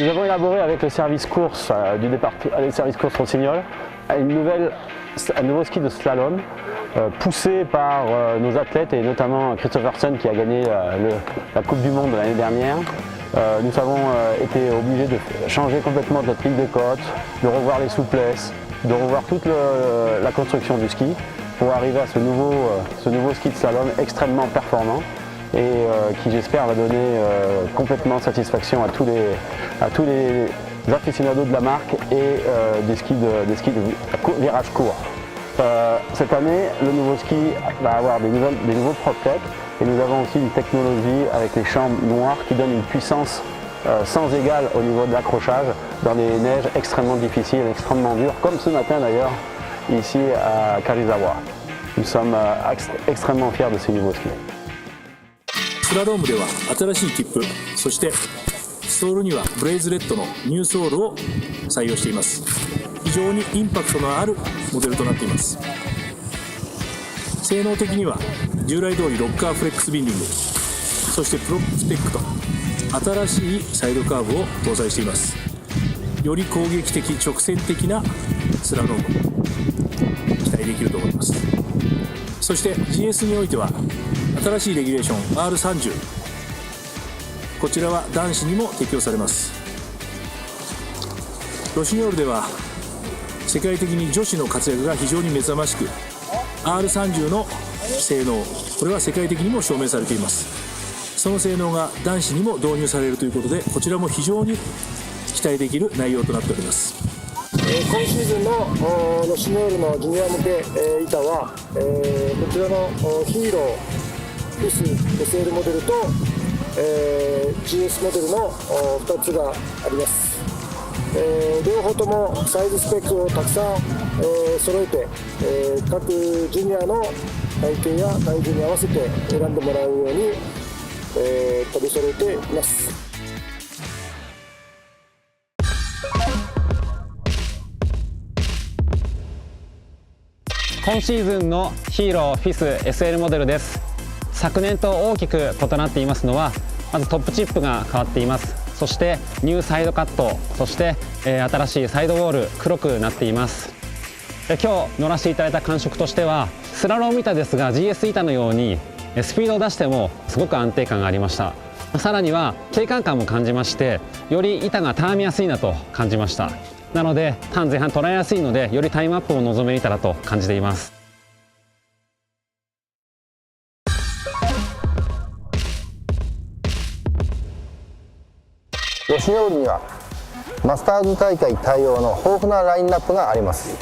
Nous avons élaboré avec le service course du département, le service course Rossignol, un nouveau ski de slalom poussé par nos athlètes et notamment Christophersen qui a gagné la Coupe du Monde l'année dernière. Nous avons été obligés de changer complètement notre ligne de côte, de revoir les souplesses, de revoir toute la construction du ski pour arriver à ce nouveau ski de slalom extrêmement performant et qui j'espère va donner complètement satisfaction à tous les aficionados de la marque et des skis de virage court. Cette année, le nouveau ski va avoir des nouveaux PropTech et nous avons aussi une technologie avec les chambres noires qui donne une puissance sans égale au niveau de l'accrochage dans des neiges extrêmement difficiles, extrêmement dures, comme ce matin d'ailleurs ici à Karizawa. Nous sommes extrêmement fiers de ces nouveaux skis. スラロームでは新しい切符、そしてソールにはブレイズレッドのニューソールを採用しています。非常にインパクトのあるモデルとなっています。性能的には従来通りロッカーフレックスビンディング、そしてプロップステックと新しいサイドカーブを搭載しています。より攻撃的直線的なスラローム期待できると思います。そして GS においては新しいレギュレーション R30、 こちらは男子にも適用されます。ロシニョールでは世界的に女子の活躍が非常に目覚ましく R30 の性能、これは世界的にも証明されています。その性能が男子にも導入されるということで、こちらも非常に期待できる内容となっております。今シーズンのロシニョールのジュニア向け板はこちらのヒーローフィス SL モデルと GS モデルの2つがあります。両方ともサイズスペックをたくさん揃えて各ジュニアの体型や体重に合わせて選んでもらうように取り揃えています。今シーズンのヒーローフィス SL モデルです。昨年と大きく異なっていますのは、まずトップチップが変わっています。そしてニューサイドカット、そして、新しいサイドウォール黒くなっています。今日乗らせていただいた感触としては、スラローム板ですが GS 板のようにスピードを出してもすごく安定感がありました。さらには景観感も感じまして、より板がたわみやすいなと感じました。なのでターン前半捉えやすいので、よりタイムアップを望めたらと感じています。ロシニョールにはマスターズ大会対応の豊富なラインナップがあります。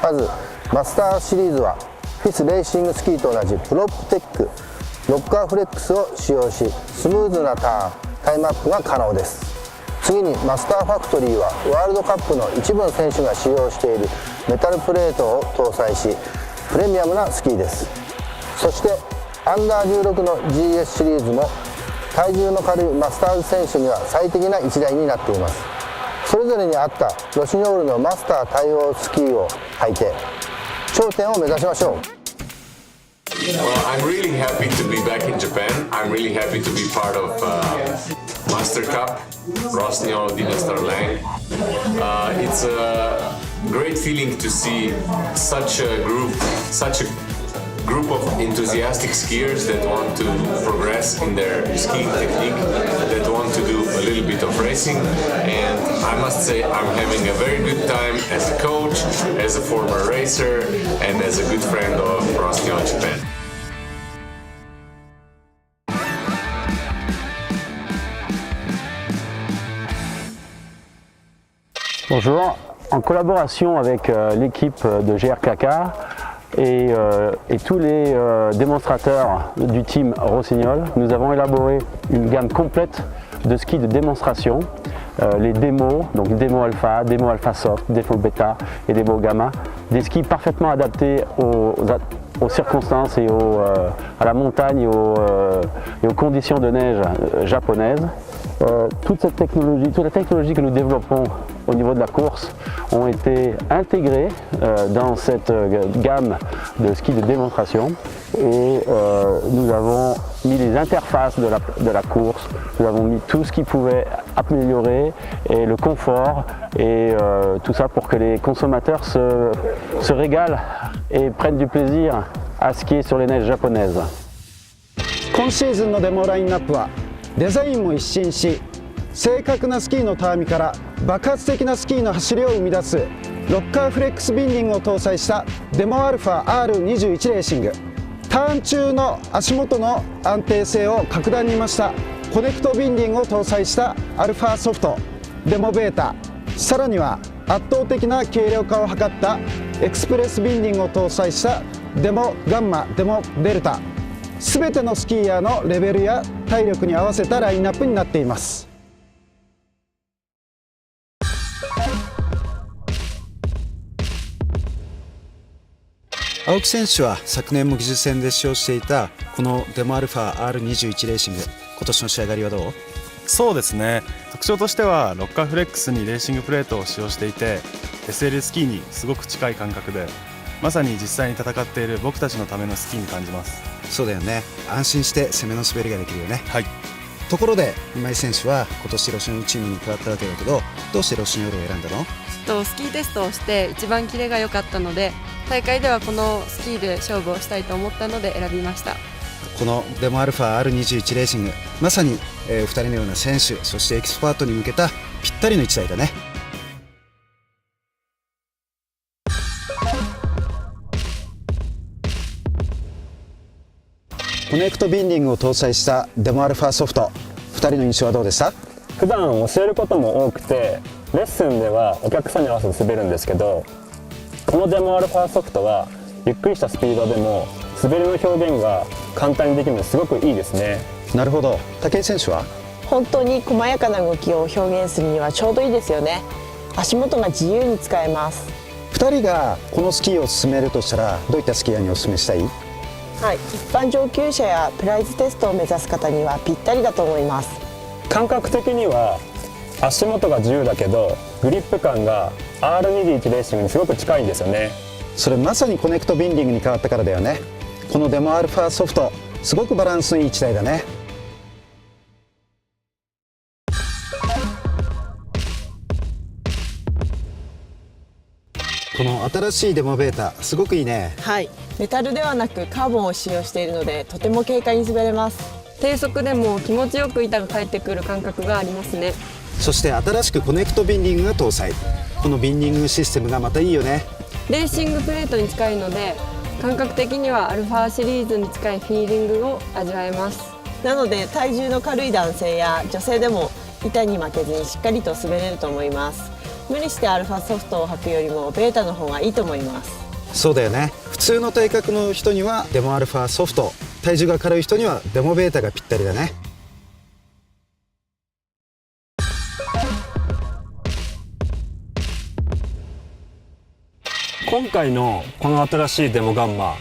まずマスターシリーズはフィスレーシングスキーと同じプロップテックロッカーフレックスを使用し、スムーズなターンタイムアップが可能です。次にマスターファクトリーはワールドカップの一部の選手が使用しているメタルプレートを搭載し、プレミアムなスキーです。そしてアンダー16の GS シリーズも体重の軽いマスターズ選手には最適な1台になっています。それぞれに合ったロシニョールのマスター対応スキーを履いて頂点を目指しましょう。Well, I'm really happy to be back in Japan. I'm really happy to be part of Master Cup, Rossignol Dynastar Lang. It's a great feeling to see such a group of enthusiastic skiers that want to progress in their skiing technique, that want to do a little bit of racing, and I must say I'm having a very good time as a coach, as a former racer, and as a good friend of Rossignol Japan. Bonjour, en collaboration avec l'équipe de GRKK et tous les démonstrateurs du team Rossignol, nous avons élaboré une gamme complète de skis de démonstration, les démos, donc démo alpha soft, démo bêta et démo gamma, des skis parfaitement adaptés aux circonstances et à la montagne et aux conditions de neige japonaises. Toute la technologie que nous développons au niveau de la course ont été intégrées dans cette gamme de ski de démonstration et nous avons mis les interfaces de la course, nous avons mis tout ce qui pouvait améliorer et le confort et tout ça pour que les consommateurs se régalent et prennent du plaisir à skier sur les neiges japonaises. 今シーズンのデモラインナップはデザインも一新し、正確なスキーのたわみから爆発的なスキーの走りを生み出すロッカーフレックスビンディングを搭載したデモアルファ R21 レーシング、ターン中の足元の安定性を格段に増したコネクトビンディングを搭載したアルファソフトデモベータ、さらには圧倒的な軽量化を図ったエクスプレスビンディングを搭載したデモガンマ、デモデルタ、すべてのスキーヤーのレベルや体力に合わせたラインナップになっています。青木選手は昨年も技術戦で使用していたこのデモアルファ R21 レーシング、今年の仕上がりはどう？そうですね、特徴としてはロッカーフレックスにレーシングプレートを使用していて SL スキーにすごく近い感覚で、まさに実際に戦っている僕たちのためのスキーに感じます。そうだよね、安心して攻めの滑りができるよね。はい。ところで今井選手は今年ロシアのチームに加わったわけだけど、どうしてロシアヨールを選んだの？スキーテストをして一番キレが良かったので、大会ではこのスキーで勝負をしたいと思ったので選びました。このデモアルファ R21 レーシング、まさに、2人のような選手、そしてエキスパートに向けたぴったりの1台だね。コネクトビンディングを搭載したデモアルファソフト、2人の印象はどうでした？普段教えることも多くて、レッスンではお客さんに合わせて滑るんですけど、このデモアルファソフトはゆっくりしたスピードでも滑りの表現が簡単にできるのですごくいいですね。なるほど。武井選手は？本当に細やかな動きを表現するにはちょうどいいですよね。足元が自由に使えます。2人がこのスキーを進めるとしたら、どういったスキーヤーにお勧めしたい？はい、一般上級者やプライズテストを目指す方にはぴったりだと思います。感覚的には足元が自由だけどグリップ感が R21 レーシングにすごく近いんですよね。それまさにコネクトビンディングに変わったからだよね。このデモアルファソフト、すごくバランスのいい1台だね。この新しいデモベータ、すごくいいね。はい、メタルではなくカーボンを使用しているのでとても軽快に滑れます。低速でも気持ちよく板が返ってくる感覚がありますね。そして新しくコネクトビンディングが搭載。このビンディングシステムがまたいいよね。レーシングプレートに近いので感覚的にはアルファシリーズに近いフィーリングを味わえます。なので体重の軽い男性や女性でも板に負けずにしっかりと滑れると思います。無理してアルファソフトを履くよりもベータの方がいいと思います。そうだよね。普通の体格の人にはデモアルファソフト、体重が軽い人にはデモベータがぴったりだね。今回のこの新しいデモガンマ、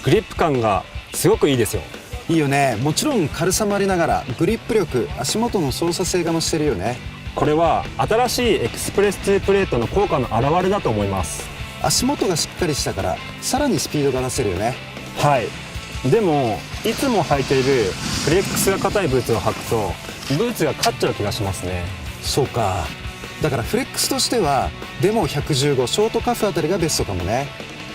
グリップ感がすごくいいですよ。いいよね。もちろん軽さもありながらグリップ力、足元の操作性が増してるよね。これは新しいエクスプレス2プレートの効果の表れだと思います。足元がしっかりしたからさらにスピードが出せるよね。はい。でもいつも履いているフレックスが硬いブーツを履くとブーツが勝っちゃう気がしますね。そうか。だからフレックスとしてはデモ115ショートカフあたりがベストかもね。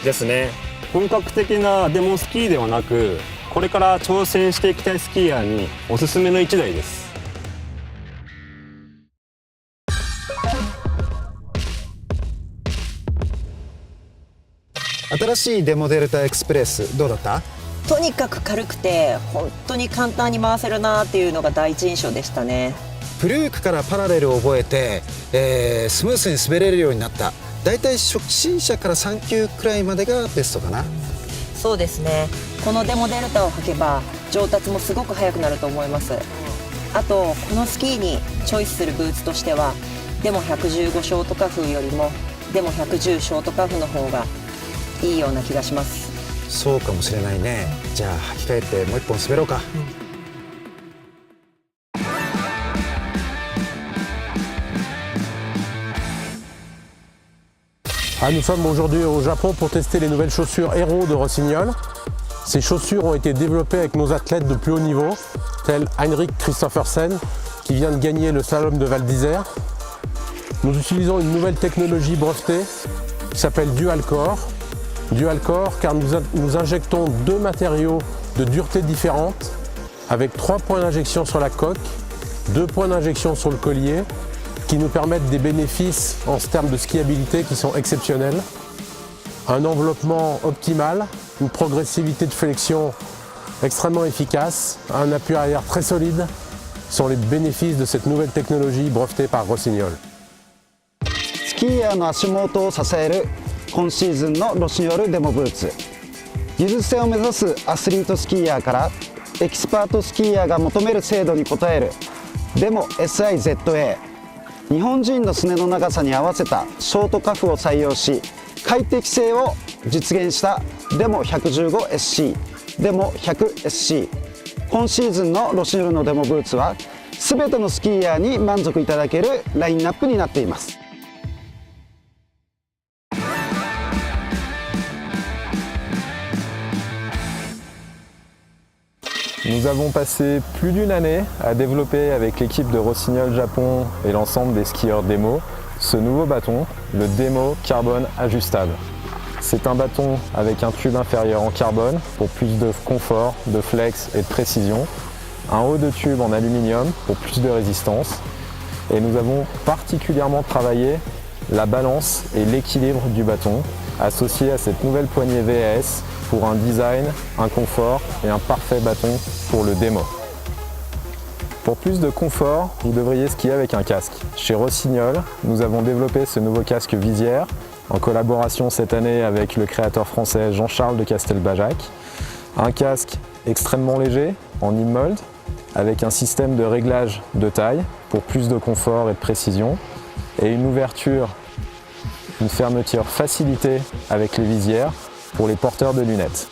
ですね。本格的なデモスキーではなく、これから挑戦していきたいスキーヤーにおすすめの1台です。新しいデモデルタエクスプレスどうだった？とにかく軽くて本当に簡単に回せるなっていうのが第一印象でしたね。プルークからパラレルを覚えて、スムースに滑れるようになった。だいたい初心者から3級くらいまでがベストかな。そうですね。このデモデルタを履けば上達もすごく速くなると思います。あとこのスキーにチョイスするブーツとしてはデモ115ショートカフよりもデモ110ショートカフの方がいいような気がします。そうかもしれないね。じゃあ履き替えてもう一本滑ろうか。Nous sommes aujourd'hui au Japon pour tester les nouvelles chaussures Hero de Rossignol. Ces chaussures ont été développées avec nos athlètes de plus haut niveau, tels Heinrich Christophersen, qui vient de gagner le slalom de Val d'Isère. Nous utilisons une nouvelle technologie brevetée qui s'appelle Dual Core. Dual Core car nous injectons deux matériaux de dureté différentes, avec 3 points d'injection sur la coque, 2 points d'injection sur le collier, qui nous permettent des bénéfices en termes de skiabilité qui sont exceptionnels. Un enveloppement optimal, une progressivité de flexion extrêmement efficace, un appui arrière très solide sont les bénéfices de cette nouvelle technologie brevetée par Rossignol. スキーヤーの足元を支える今シーズンのロシニョルデモブーツ。技術性を目指すアスリートスキーヤーからエキスパートスキーヤーが求める精度に応えるデモ SIZA。日本人のすねの長さに合わせたショートカフを採用し快適性を実現したデモ 115SC、デモ 100SC。今シーズンのロシニョルのデモブーツは全てのスキーヤーに満足いただけるラインナップになっています。Nous avons passé plus d'une année à développer avec l'équipe de Rossignol Japon et l'ensemble des skieurs démo ce nouveau bâton, le Demo Carbone ajustable. C'est un bâton avec un tube inférieur en carbone pour plus de confort, de flex et de précision, un haut de tube en aluminium pour plus de résistance et nous avons particulièrement travaillé la balance et l'équilibre du bâton associé à cette nouvelle poignée VAS pour un design, un confort et un parfait bâton pour le démo. Pour plus de confort, vous devriez skier avec un casque. Chez Rossignol, nous avons développé ce nouveau casque visière en collaboration cette année avec le créateur français Jean-Charles de Castelbajac. Un casque extrêmement léger, en in-mold, avec un système de réglage de taille pour plus de confort et de précision et une ouverture, une fermeture facilitée avec les visières pour les porteurs de lunettes.